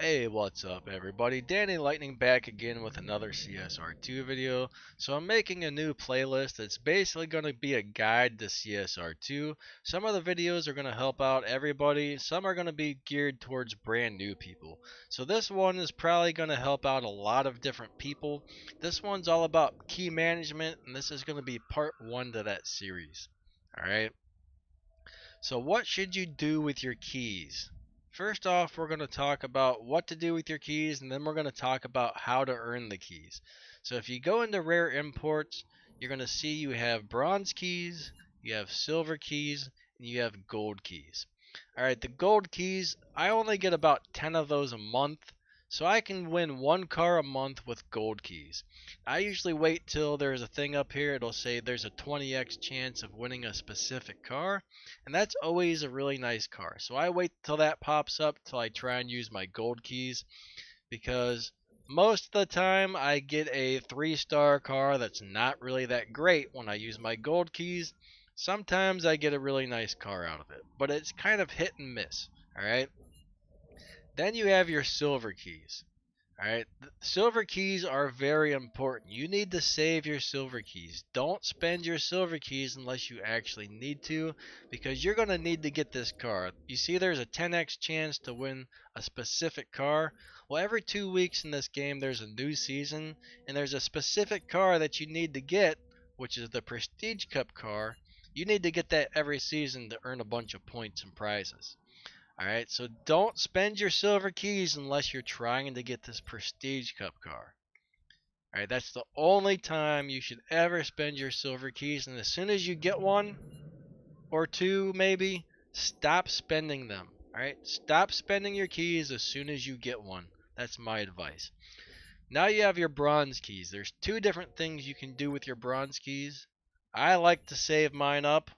Hey, what's up everybody? Danny Lightning back again with another CSR2 video. So I'm making a new playlist that's basically going to be a guide to CSR2. Some of the videos are going to help out everybody, some are going to be geared towards brand new people. So this one is probably going to help out a lot of different people. This one's all about key management, and this is going to be part 1 to that series. Alright? So what should you do with your keys? First off, we're going to talk about what to do with your keys, and then we're going to talk about how to earn the keys. So if you go into rare imports, you're going to see you have bronze keys, you have silver keys, and you have gold keys. Alright, the gold keys, I only get about 10 of those a month, so I can win one car a month with gold keys. I usually wait till there's a thing up here, it'll say there's a 20x chance of winning a specific car, and that's always a really nice car. So I wait till that pops up till I try and use my gold keys, because most of the time I get a 3-star car that's not really that great when I use my gold keys. Sometimes I get a really nice car out of it, but it's kind of hit and miss. Alright? Then you have your silver keys. Alright, silver keys are very important. You need to save your silver keys. Don't spend your silver keys unless you actually need to, because you're going to need to get this car. You see there's a 10x chance to win a specific car. Well, every 2 weeks in this game there's a new season, and there's a specific car that you need to get, which is the Prestige Cup car. You need to get that every season to earn a bunch of points and prizes. Alright, so don't spend your silver keys unless you're trying to get this Prestige Cup car. Alright, that's the only time you should ever spend your silver keys, and as soon as you get one, or two maybe, stop spending them. Alright, stop spending your keys as soon as you get one. That's my advice. Now you have your bronze keys. There's 2 different things you can do with your bronze keys. I like to save mine up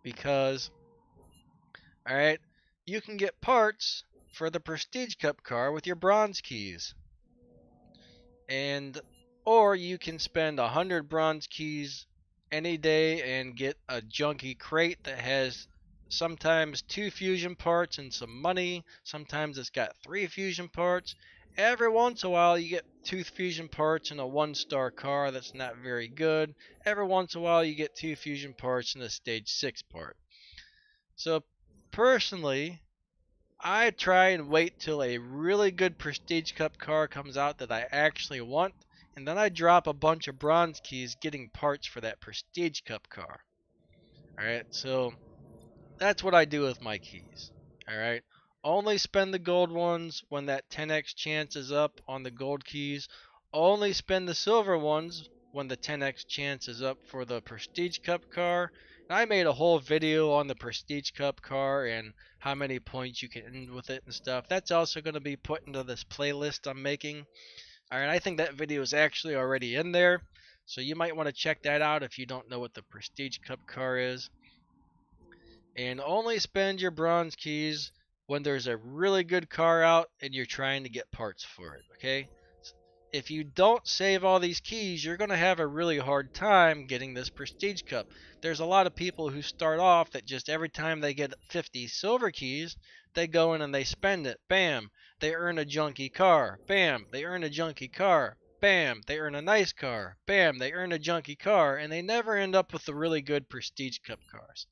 because alright, you can get parts for the Prestige Cup car with your bronze keys. And or you can spend 100 bronze keys any day and get a junky crate that has sometimes 2 fusion parts and some money. Sometimes it's got 3 fusion parts. Every once in a while you get 2 fusion parts and a 1-star car that's not very good. Every once in a while you get 2 fusion parts and a stage 6 part. So personally, I try and wait till a really good Prestige Cup car comes out that I actually want, and then I drop a bunch of bronze keys getting parts for that Prestige Cup car. Alright, so that's what I do with my keys. Alright, only spend the gold ones when that 10x chance is up on the gold keys. Only spend the silver ones when the 10x chance is up for the Prestige Cup car. And I made a whole video on the Prestige Cup car and how many points you can end with it and stuff. That's also going to be put into this playlist I'm making. Alright, I think that video is actually already in there, so you might want to check that out if you don't know what the Prestige Cup car is. And only spend your bronze keys when there's a really good car out and you're trying to get parts for it, okay? If you don't save all these keys, you're going to have a really hard time getting this Prestige Cup. There's a lot of people who start off that just every time they get 50 silver keys, they go in and they spend it. Bam, they earn a junky car. Bam, they earn a junky car. Bam, they earn a nice car. Bam, they earn a junky car, and they never end up with the really good Prestige Cup cars.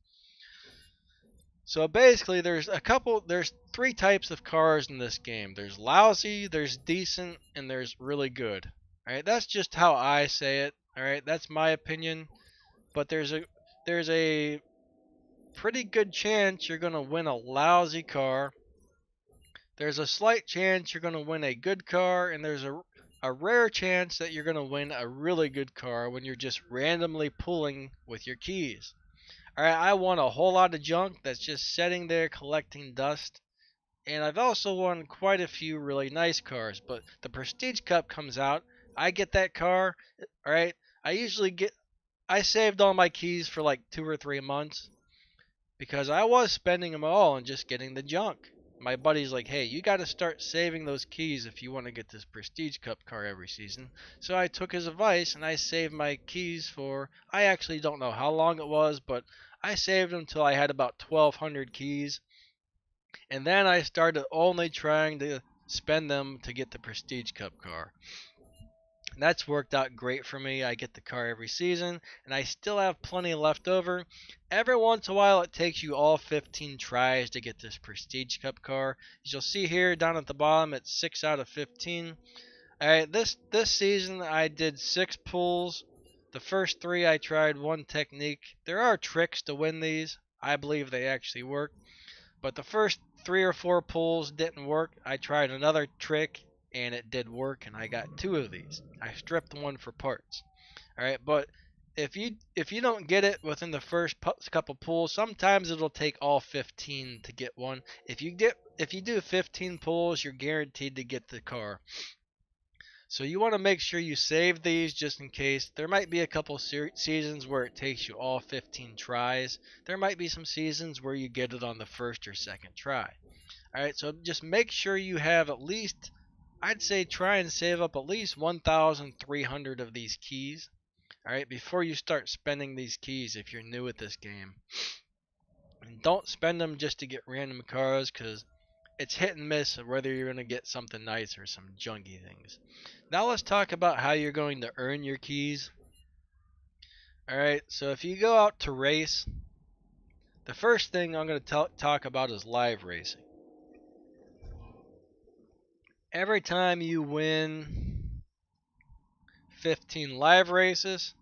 So basically there's 3 types of cars in this game. There's lousy, there's decent, and there's really good. Alright, that's just how I say it. Alright, that's my opinion. But there's a pretty good chance you're gonna win a lousy car. There's a slight chance you're gonna win a good car, and there's a rare chance that you're gonna win a really good car when you're just randomly pulling with your keys. Alright, I won a whole lot of junk that's just sitting there collecting dust. And I've also won quite a few really nice cars. But the Prestige Cup comes out. I get that car. Alright, I saved all my keys for like 2 or 3 months, because I was spending them all and just getting the junk. My buddy's like, hey, you got to start saving those keys if you want to get this Prestige Cup car every season. So I took his advice and I saved my keys for, I actually don't know how long it was, but I saved them till I had about 1,200 keys. And then I started only trying to spend them to get the Prestige Cup car. And that's worked out great for me. I get the car every season, and I still have plenty left over. Every once in a while, it takes you all 15 tries to get this Prestige Cup car. As you'll see here down at the bottom, it's 6 out of 15. Alright, this season I did 6 pulls. The first 3 I tried one technique. There are tricks to win these. I believe they actually work. But the first 3 or 4 pulls didn't work. I tried another trick and it did work, and I got 2 of these. I stripped one for parts. All right, but if you don't get it within the first couple pulls, sometimes it'll take all 15 to get one. If you do 15 pulls, you're guaranteed to get the car. So you want to make sure you save these just in case. There might be a couple seasons where it takes you all 15 tries. There might be some seasons where you get it on the first or second try. Alright, so just make sure you have at least, I'd say try and save up at least 1,300 of these keys. Alright, before you start spending these keys if you're new at this game. And don't spend them just to get random cars, because it's hit and miss whether you're going to get something nice or some junky things. Now let's talk about how you're going to earn your keys. Alright, so if you go out to race, the first thing I'm going to talk about is live racing. Every time you win 15 live races,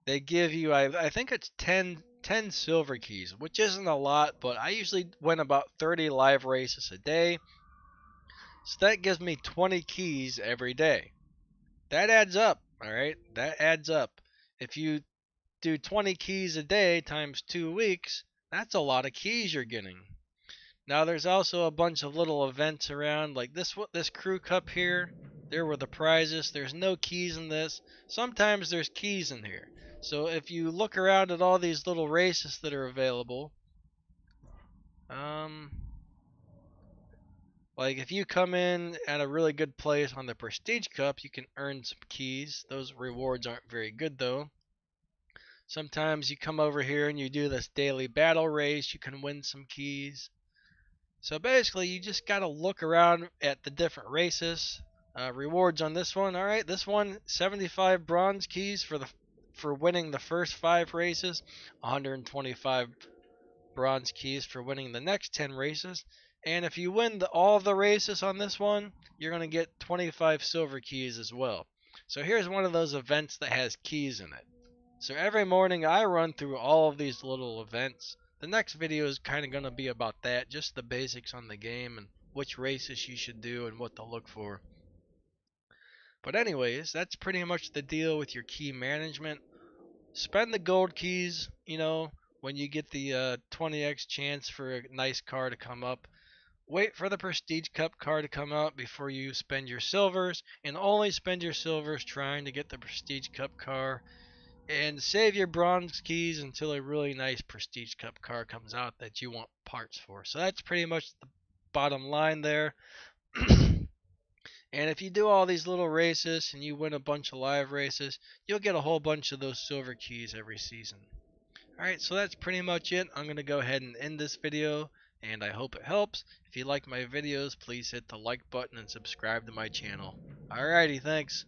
they give you, I think it's 10 silver keys, which isn't a lot, but I usually win about 30 live races a day. So that gives me 20 keys every day. That adds up, alright? That adds up. If you do 20 keys a day times 2 weeks, that's a lot of keys you're getting. Now there's also a bunch of little events around, like this crew cup here. There were the prizes. There's no keys in this. Sometimes there's keys in here. So if you look around at all these little races that are available, like if you come in at a really good place on the Prestige Cup, you can earn some keys. Those rewards aren't very good though. Sometimes you come over here and you do this daily battle race, you can win some keys. So basically, you just gotta look around at the different races. Rewards on this one. All right, this one 75 bronze keys for winning the first 5 races, 125 bronze keys for winning the next 10 races. And if you win all the races on this one, you're gonna get 25 silver keys as well. So here's one of those events that has keys in it. So every morning I run through all of these little events. The next video is kind of going to be about that, just the basics on the game and which races you should do and what to look for. But anyways, that's pretty much the deal with your key management. Spend the gold keys, when you get the 20x chance for a nice car to come up. Wait for the Prestige Cup car to come out before you spend your silvers, and only spend your silvers trying to get the Prestige Cup car. And save your bronze keys until a really nice Prestige Cup car comes out that you want parts for. So that's pretty much the bottom line there. And if you do all these little races and you win a bunch of live races, you'll get a whole bunch of those silver keys every season. Alright, so that's pretty much it. I'm going to go ahead and end this video, and I hope it helps. If you like my videos, please hit the like button and subscribe to my channel. Alrighty, thanks.